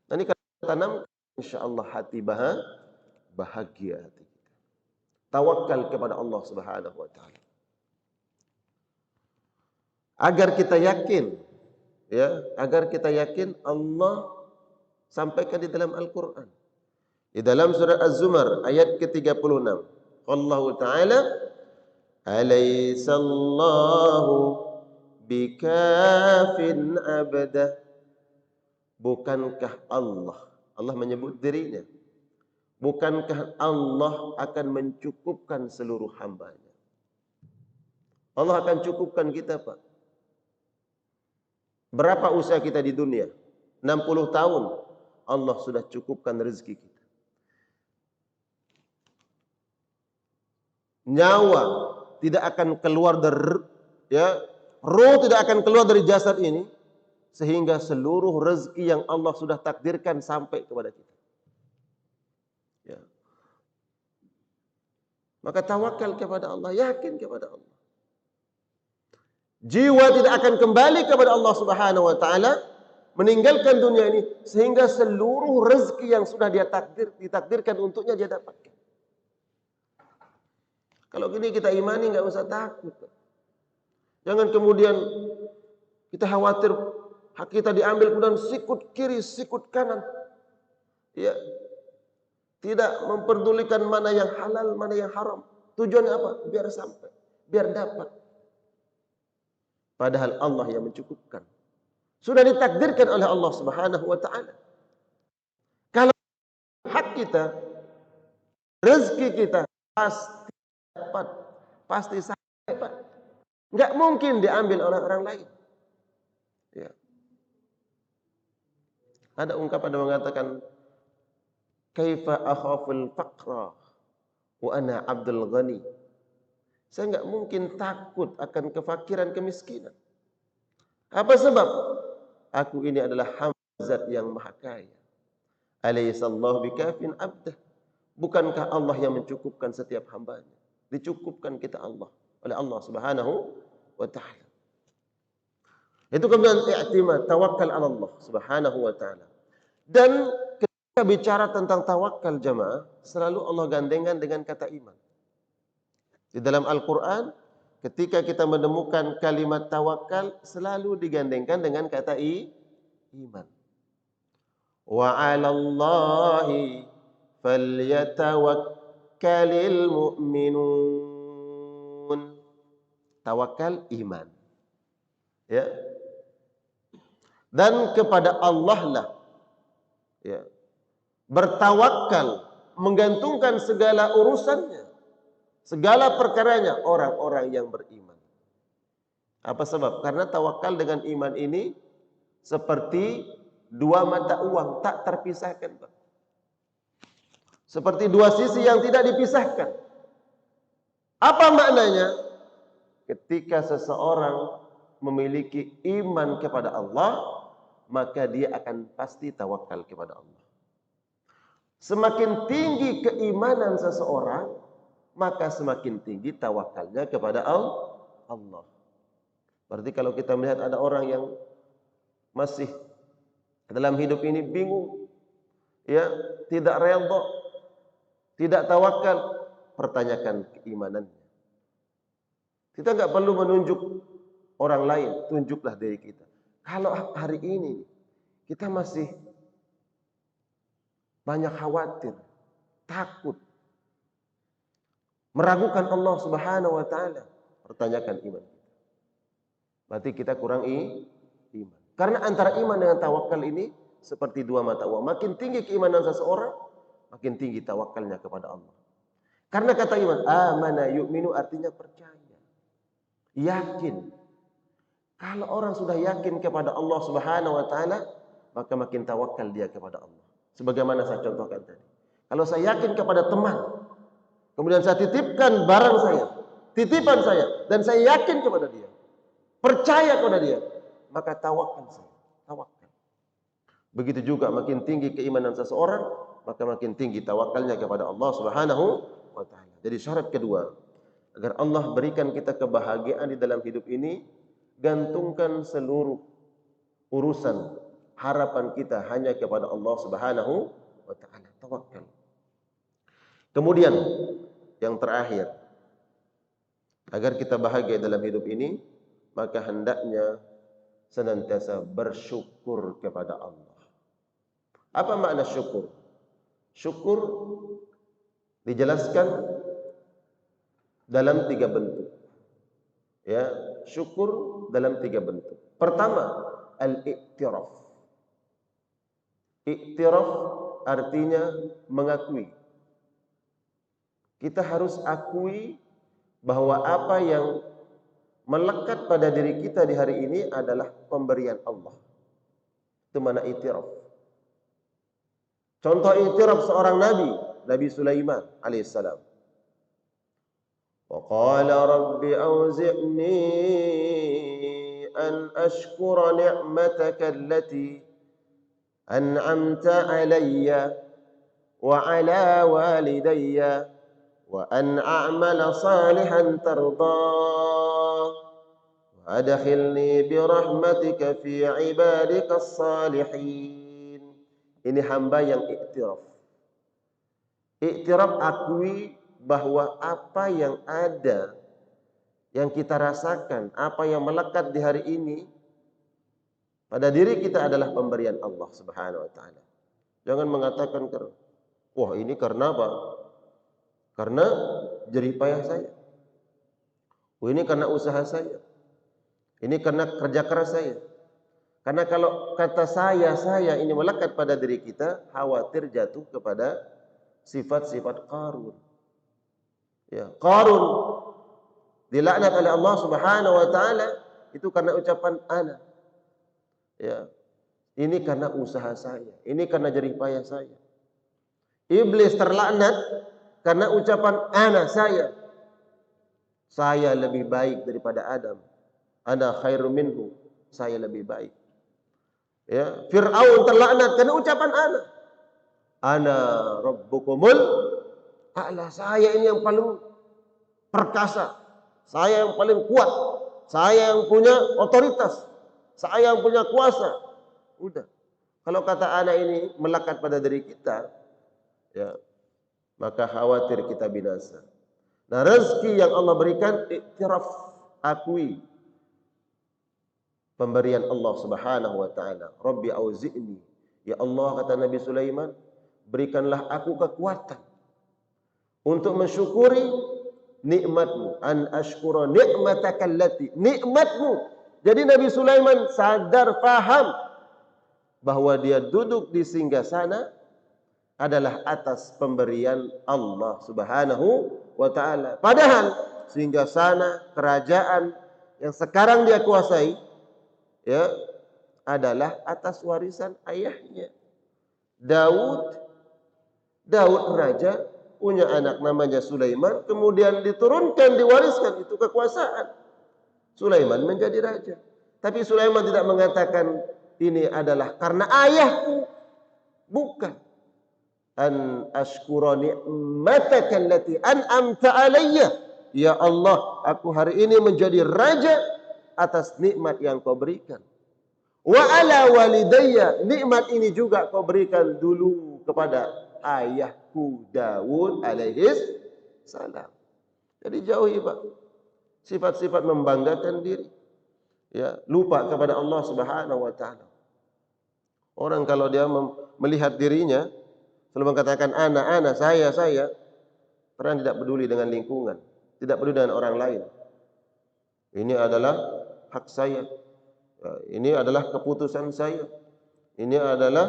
Nanti kalau tanam, insyaallah hati bahagia hati kita. Tawakal kepada Allah Subhanahu wa taala. Agar kita yakin, ya, agar kita yakin, Allah sampaikan di dalam Al-Qur'an. Di dalam surah Az-Zumar ayat ke-36. Allah taala, "Alaisallahu bikafin abdah." Bukankah Allah menyebut dirinya, bukankah Allah akan mencukupkan seluruh hambanya? Allah akan cukupkan kita, Pak. Berapa usia kita di dunia? 60 tahun. Allah sudah cukupkan rezeki kita. Nyawa tidak akan keluar dari, ya, roh tidak akan keluar dari jasad ini, sehingga seluruh rezeki yang Allah sudah takdirkan sampai kepada kita. Ya. Maka tawakal kepada Allah, yakin kepada Allah. Jiwa tidak akan kembali kepada Allah Subhanahu wa taala, meninggalkan dunia ini, sehingga seluruh rezeki yang sudah dia ditakdirkan untuknya dia dapatkan. Kalau gini kita imani, nggak usah takut. Jangan kemudian kita khawatir hak kita diambil, kemudian sikut kiri, sikut kanan. Ya. Tidak memperdulikan mana yang halal, mana yang haram. Tujuannya apa? Biar sampai, biar dapat. Padahal Allah yang mencukupkan. Sudah ditakdirkan oleh Allah Subhanahu wa taala. Kalau hak kita, rezeki kita pasti dapat, pasti sampai, Pak. Enggak mungkin diambil oleh orang lain. Ya. Ada ungkapan yang mengatakan, kaifa akhaful faqra wa ana abdul ghani. Saya enggak mungkin takut akan kefakiran, kemiskinan. Apa sebab? Aku ini adalah hamba Zat yang maha kaya. Alaihissallahu bikafin abdah. Bukankah Allah yang mencukupkan setiap hambanya? Dicukupkan kita oleh Allah Subhanahu wa taala. Itu kemudian i'timad, tawakal ala Allah Subhanahu wa taala. Dan ketika bicara tentang tawakal, jemaah, selalu Allah gandengkan dengan kata iman. Di dalam Al-Quran, ketika kita menemukan kalimat tawakal, selalu digandengkan dengan kata iman. Wa 'alallahi falyatawakkalil mu'minun. Tawakal iman. Ya. Dan kepada Allah lah, ya, bertawakal, menggantungkan segala urusannya, segala perkaranya orang-orang yang beriman. Apa sebab? Karena tawakal dengan iman ini seperti dua mata uang, tak terpisahkan, Pak. Seperti dua sisi yang tidak dipisahkan. Apa maknanya? Ketika seseorang memiliki iman kepada Allah, maka dia akan pasti tawakal kepada Allah. Semakin tinggi keimanan seseorang, maka semakin tinggi tawakalnya kepada Allah. Berarti kalau kita melihat ada orang yang masih dalam hidup ini bingung, ya, tidak redha, tidak tawakal, pertanyakan keimanannya. Kita nggak perlu menunjuk orang lain, tunjuklah diri kita. Kalau hari ini kita masih banyak khawatir, takut, meragukan Allah Subhanahu wa taala, pertanyakan iman kita. Berarti kita kurang iman. Karena antara iman dengan tawakal ini seperti dua mata uang. Makin tinggi keimanan seseorang, makin tinggi tawakalnya kepada Allah. Karena kata iman, amana yu'minu artinya percaya. Yakin. Kalau orang sudah yakin kepada Allah Subhanahu wa taala, maka makin tawakal dia kepada Allah. Sebagaimana saya contohkan tadi. Kalau saya yakin kepada teman, kemudian saya titipkan barang saya, titipan saya, dan saya yakin kepada dia, percaya kepada dia, maka tawakal saya. Tawakal. Begitu juga makin tinggi keimanan seseorang, maka makin tinggi tawakalnya kepada Allah Subhanahu wa taala. Jadi syarat kedua, agar Allah berikan kita kebahagiaan di dalam hidup ini, gantungkan seluruh urusan harapan kita hanya kepada Allah Subhanahu wa taala. Tawakal. Kemudian yang terakhir, agar kita bahagia dalam hidup ini, maka hendaknya senantiasa bersyukur kepada Allah. Apa makna syukur? Syukur dijelaskan dalam 3 bentuk. Ya, syukur dalam 3 bentuk. Pertama, al-i'tiraf. I'tiraf artinya mengakui. Kita harus akui bahwa apa yang melekat pada diri kita di hari ini adalah pemberian Allah. Itu mana i'tiraf. Contoh i'tiraf seorang nabi, Nabi Sulaiman alaihissalam. Wa qala rabbi auzi'ni an ashkura ni'mataka allati an'amta alayya wa ala walidayya wa an a'mala salihan tardah wa adkhilni bi rahmatika fi ibadikas salihin. Ini hamba yang iktiraf. Iktiraf akui bahwa apa yang ada, yang kita rasakan, apa yang melekat di hari ini pada diri kita adalah pemberian Allah Subhanahu wa taala. Jangan mengatakan, wah ini karena apa? Karena jerih payah saya. Oh, ini karena usaha saya. Ini karena kerja keras saya. Karena kalau kata saya ini melekat pada diri kita, khawatir jatuh kepada sifat-sifat Qarun. Ya, Qarun dilaknat oleh Allah Subhanahu wa taala itu karena ucapan ana. Ya. Ini karena usaha saya, ini karena jerih payah saya. Iblis terlaknat karena ucapan ana saya. Saya lebih baik daripada Adam. Ana khairum minhu. Saya lebih baik. Ya, Fir'aun terlaknat karena ucapan ana. Ana rabbukumul a'la. Saya ini yang paling perkasa. Saya yang paling kuat. Saya yang punya otoritas. Saya yang punya kuasa. Udah. Kalau kata ana ini melekat pada diri kita, ya, maka khawatir kita binasa. Nah, rezeki yang Allah berikan, iktiraf, akui pemberian Allah Subhanahu wa taala. Rabbi auzi'ni. Ya Allah, kata Nabi Sulaiman, berikanlah aku kekuatan untuk mensyukuri nikmatmu. An ashkura ni'mataka allati. Nikmatmu. Jadi Nabi Sulaiman sadar, faham bahwa dia duduk di singgasana adalah atas pemberian Allah Subhanahu wa taala. Padahal singgasana kerajaan yang sekarang dia kuasai, ya, adalah atas warisan ayahnya. Daud raja punya anak namanya Sulaiman, kemudian diturunkan, diwariskan itu kekuasaan. Sulaiman menjadi raja. Tapi Sulaiman tidak mengatakan ini adalah karena ayahku. Bukan. An ashkura ni'mataka allati an'amta alayya. Ya Allah, aku hari ini menjadi raja atas nikmat yang kau berikan. Wa ala walidayya, nikmat ini juga kau berikan dulu kepada ayahku Daud alaihis salam. Jadi jauhi Pak sifat-sifat membanggakan diri. Ya, lupa kepada Allah Subhanahu wa taala. Orang kalau dia melihat dirinya selalu mengatakan ana, saya, orang tidak peduli dengan lingkungan, tidak peduli dengan orang lain. Ini adalah hak saya. Ya, ini adalah keputusan saya. Ini adalah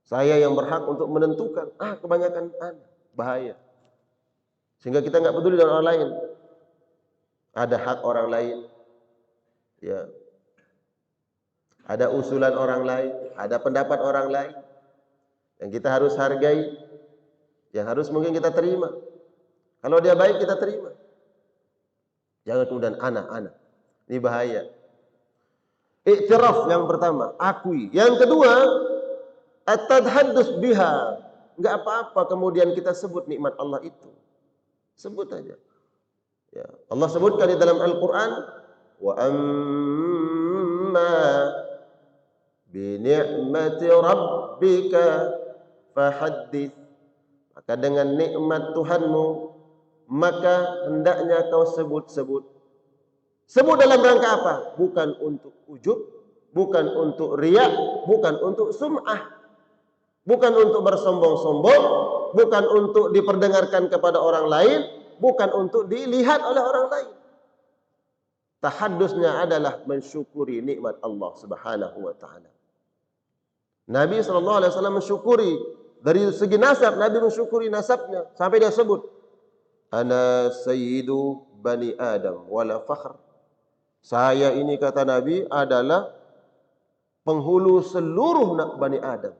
saya yang berhak untuk menentukan. Kebanyakan ana, bahaya. Sehingga kita nggak peduli dengan orang lain. Ada hak orang lain. Ya. Ada usulan orang lain, ada pendapat orang lain yang kita harus hargai, yang harus mungkin kita terima. Kalau dia baik kita terima. Jangan kemudian ana. Ini bahaya. Iktiraf yang pertama, akui. Yang kedua, at-tadhaddus biha. Enggak apa-apa kemudian kita sebut nikmat Allah itu. Sebut aja. Ya, Allah sebutkan di dalam Al-Qur'an, wa amma bi ni'mati rabbika fahaddits. Maka dengan nikmat Tuhanmu maka hendaknya kau sebut-sebut. Sebut dalam rangka apa? Bukan untuk ujub, bukan untuk riya, bukan untuk sum'ah, bukan untuk bersombong-sombong, bukan untuk diperdengarkan kepada orang lain, bukan untuk dilihat oleh orang lain. Tahaddusnya adalah mensyukuri nikmat Allah Subhanahu wa taala. Nabi SAW mensyukuri dari segi nasab, Nabi mensyukuri nasabnya sampai dia sebut, ana sayyidu bani Adam wala fakhr. Saya ini kata Nabi adalah penghulu seluruh Bani Adam.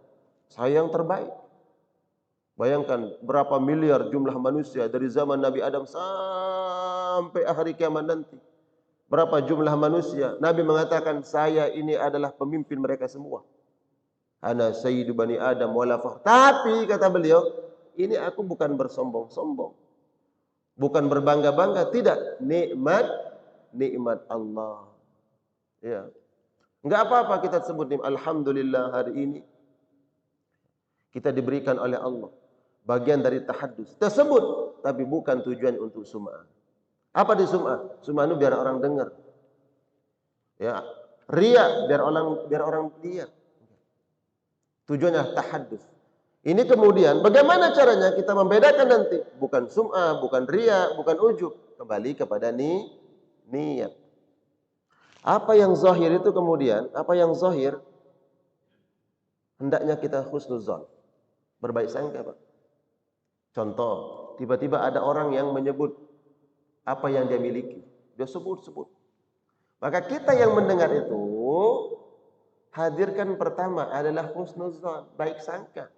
Saya yang terbaik. Bayangkan berapa miliar jumlah manusia dari zaman Nabi Adam sampai akhir kiamat nanti. Berapa jumlah manusia? Nabi mengatakan saya ini adalah pemimpin mereka semua. Ana sayyidu bani Adam wala fakhr. Tapi kata beliau, ini aku bukan bersombong-sombong. Bukan berbangga-bangga, tidak. Nikmat Allah. Ya. Enggak apa-apa kita sebut nikmat. Alhamdulillah hari ini kita diberikan oleh Allah bagian dari tahaddus. Kita sebut, tapi bukan tujuan untuk sum'ah. Apa di sum'ah? Sum'ah itu biar orang dengar. Ya, riya biar orang lihat. Tujuannya tahaddus. Ini kemudian bagaimana caranya kita membedakan nanti? Bukan sum'ah, bukan riya, bukan ujub. Kembali kepada niat. Apa yang zahir itu kemudian, apa yang zahir hendaknya kita husnuzan, berbaik sangka, Pak. Contoh, tiba-tiba ada orang yang menyebut apa yang dia miliki. Dia sebut. Maka kita yang mendengar itu hadirkan pertama adalah husnuzan, baik sangka.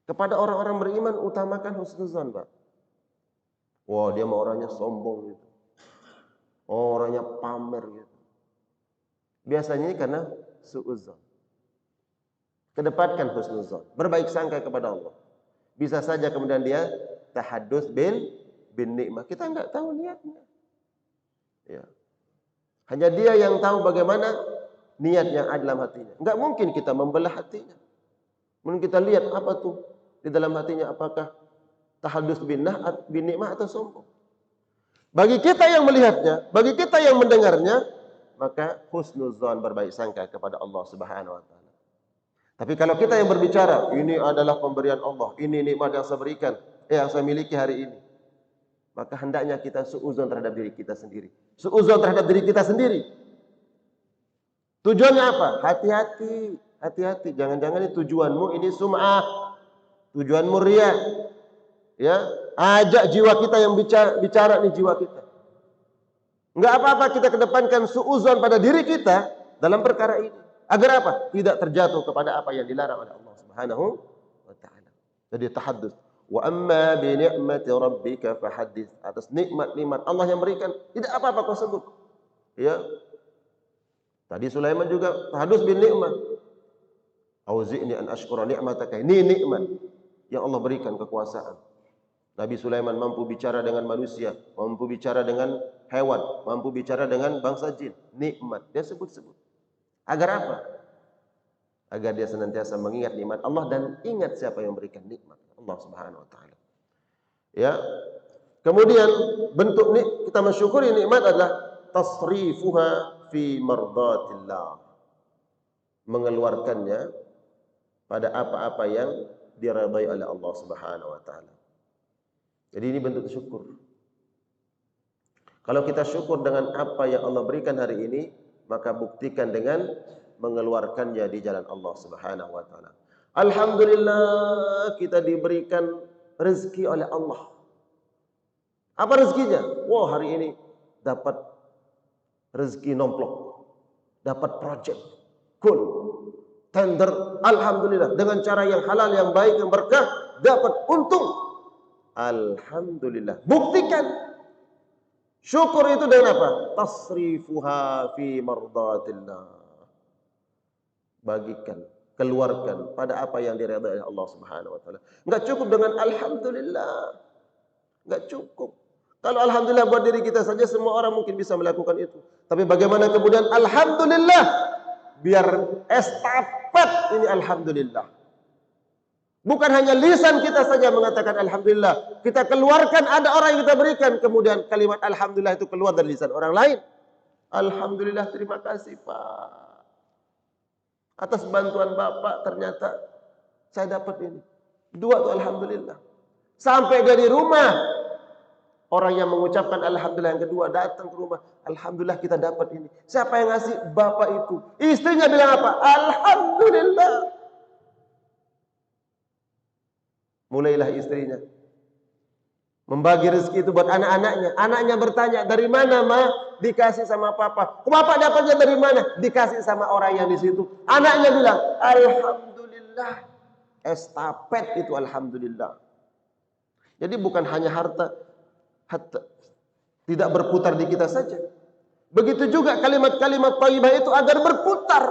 Kepada orang-orang beriman utamakan husnuzan, Pak. Wah, dia mau orangnya sombong gitu. Orangnya pamer gitu. Biasanya ini karena suudzon. Kedepankan husnuzon, berbaik sangka kepada Allah. Bisa saja kemudian dia tahaddus bin nikmah. Kita enggak tahu niatnya. Ya. Hanya dia yang tahu bagaimana niat yang ada dalam hatinya. Enggak mungkin kita membelah hatinya. Mungkin kita lihat apa tuh di dalam hatinya, apakah tahaddus bin nikmah atau sombong. Bagi kita yang melihatnya, bagi kita yang mendengarnya, maka husnuzan, berbaik sangka kepada Allah Subhanahu wa taala. Tapi kalau kita yang berbicara, ini adalah pemberian Allah, ini nikmat yang saya berikan, yang saya miliki hari ini, maka hendaknya kita suudzon terhadap diri kita sendiri. Suudzon terhadap diri kita sendiri. Tujuannya apa? Hati-hati. Jangan-jangan ini tujuanmu ini sum'ah, tujuanmu riya. Ya, ajak jiwa kita yang bicara nih, jiwa kita. Enggak apa-apa kita kedepankan suudzon pada diri kita dalam perkara ini. Agar apa? Tidak terjatuh kepada apa yang dilarang oleh Allah Subhanahu wa taala. Jadi tahaddus. Wa amma bi ni'mati rabbika fahaddits. Atas nikmat-nikmat Allah yang berikan, tidak apa-apa kau sebut. Ya. Tadi Sulaiman juga tahaddus bin nikmat. Auzi'ni an ashkura ni'mataka. Ini nikmat yang Allah berikan, kekuasaan. Nabi Sulaiman mampu bicara dengan manusia, mampu bicara dengan hewan, mampu bicara dengan bangsa jin. Nikmat. Dia sebut-sebut. Agar apa? Agar dia senantiasa mengingat nikmat Allah dan ingat siapa yang memberikan nikmat, Allah Subhanahu wa taala. Ya. Kemudian bentuk kita mensyukuri nikmat adalah tasrifuha fi mardatillah. Mengeluarkannya pada apa-apa yang diridai oleh Allah Subhanahu wa taala. Jadi ini bentuk syukur. Kalau kita syukur dengan apa yang Allah berikan hari ini, maka buktikan dengan mengeluarkannya di jalan Allah Subhanahu wa taala. Alhamdulillah kita diberikan rezeki oleh Allah. Apa rezekinya? Wah, hari ini dapat rezeki nomplok, dapat project, cool, tender, alhamdulillah dengan cara yang halal, yang baik, yang berkah, dapat untung. Alhamdulillah. Buktikan syukur itu dengan apa? Tasrifuha fi mardatillah. Bagikan, keluarkan pada apa yang diridai oleh Allah Subhanahu wa taala. Enggak cukup dengan alhamdulillah. Enggak cukup. Kalau alhamdulillah buat diri kita saja, semua orang mungkin bisa melakukan itu. Tapi bagaimana kemudian alhamdulillah biar estafet ini alhamdulillah. Bukan hanya lisan kita saja mengatakan alhamdulillah. Kita keluarkan, ada orang yang kita berikan, kemudian kalimat alhamdulillah itu keluar dari lisan orang lain. Alhamdulillah, terima kasih Pak. Atas bantuan Bapak ternyata saya dapat ini. Dua tuh alhamdulillah. Sampai dari rumah, orang yang mengucapkan alhamdulillah yang kedua datang ke rumah. Alhamdulillah kita dapat ini. Siapa yang ngasih? Bapak itu. Istrinya bilang apa? Alhamdulillah. Mulailah istrinya membagi rezeki itu buat anak-anaknya. Anaknya bertanya, dari mana Ma? Dikasih sama papa. Bapak dapatnya dari mana? Dikasih sama orang yang di situ. Anaknya bilang, alhamdulillah. Estafet itu alhamdulillah. Jadi bukan hanya harta tidak berputar di kita saja. Begitu juga kalimat-kalimat thayyibah itu agar berputar.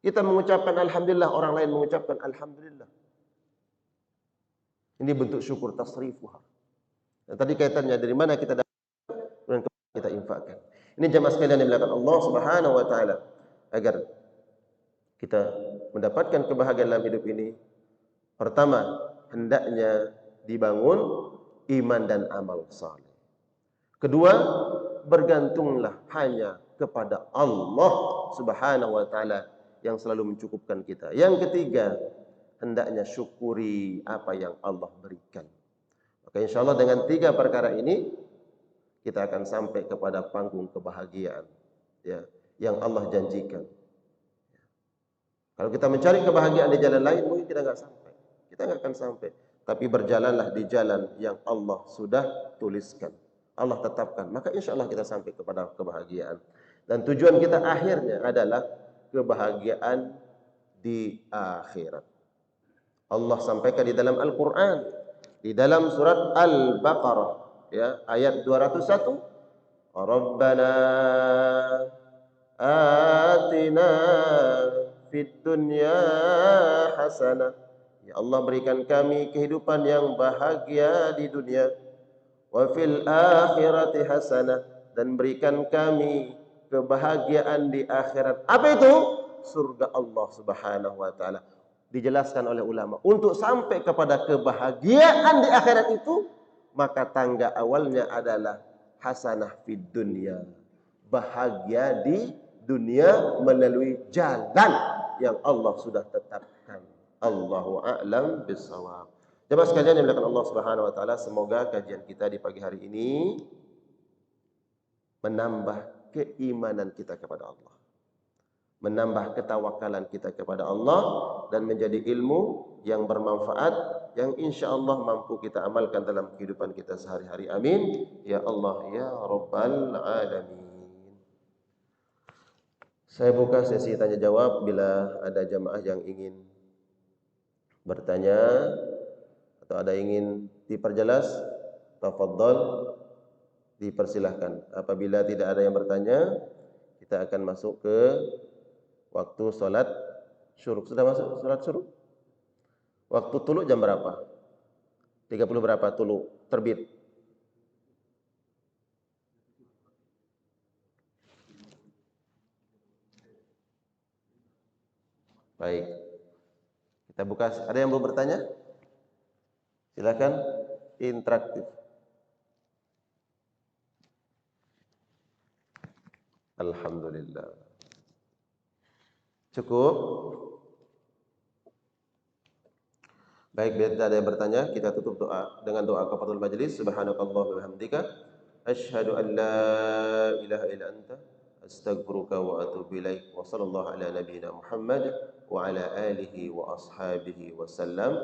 Kita mengucapkan alhamdulillah, orang lain mengucapkan alhamdulillah. Ini bentuk syukur tasrifuha. Dan tadi kaitannya dari mana kita dapat dan kita infakkan. Ini jemaah sekalian yang dimuliakan Allah Subhanahu wa taala, agar kita mendapatkan kebahagiaan dalam hidup ini. Pertama, hendaknya dibangun iman dan amal saleh. Kedua, bergantunglah hanya kepada Allah Subhanahu wa taala yang selalu mencukupkan kita. Yang ketiga, hendaknya syukuri apa yang Allah berikan. Maka insyaallah dengan tiga perkara ini kita akan sampai kepada panggung kebahagiaan, ya, yang Allah janjikan. Kalau kita mencari kebahagiaan di jalan lain, mungkin kita nggak sampai. Kita nggak akan sampai. Tapi berjalanlah di jalan yang Allah sudah tuliskan, Allah tetapkan. Maka insyaallah kita sampai kepada kebahagiaan. Dan tujuan kita akhirnya adalah kebahagiaan di akhirat. Allah sampaikan di dalam Al-Quran, di dalam surat Al-Baqarah, ya, ayat 201. Rabbana atina fid dunya hasanah. Ya Allah, berikan kami kehidupan yang bahagia di dunia. Wa fil akhirati hasanah, dan berikan kami kebahagiaan di akhirat. Apa itu? Surga Allah Subhanahu wa taala. Dijelaskan oleh ulama, untuk sampai kepada kebahagiaan di akhirat itu, maka tangga awalnya adalah hasanah fid dunya, bahagia di dunia melalui jalan yang Allah sudah tetapkan. Allahu a'lam bissawab. Jemaah sekalian yang dimuliakan Allah Subhanahu wa taala, semoga kajian kita di pagi hari ini menambah keimanan kita kepada Allah, menambah ketawakalan kita kepada Allah, dan menjadi ilmu yang bermanfaat yang insyaallah mampu kita amalkan dalam kehidupan kita sehari-hari. Amin ya Allah ya rabbal alamin. Saya buka sesi tanya jawab. Bila ada jamaah yang ingin bertanya atau ada yang ingin diperjelas, tafadhal, dipersilahkan. Apabila tidak ada yang bertanya, kita akan masuk ke waktu salat syuruk. Sudah masuk salat syuruk? Waktu tuluk jam berapa? 30 berapa tuluk terbit? Baik. Kita buka. Ada yang mau bertanya? Silakan. interaktif. Alhamdulillah. Cukup? Baik, bila tidak ada yang bertanya, kita tutup doa dengan doa kafaratul majlis. Subhanakallah wa bihamdika asyhadu an la ilaha illa anta astaghfiruka wa atubu ilaik. Wa sallallahu ala nabiyyina Muhammad wa ala alihi wa ashabihi wa sallam.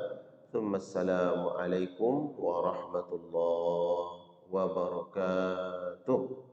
Thumma assalamu alaikum warahmatullahi wabarakatuh.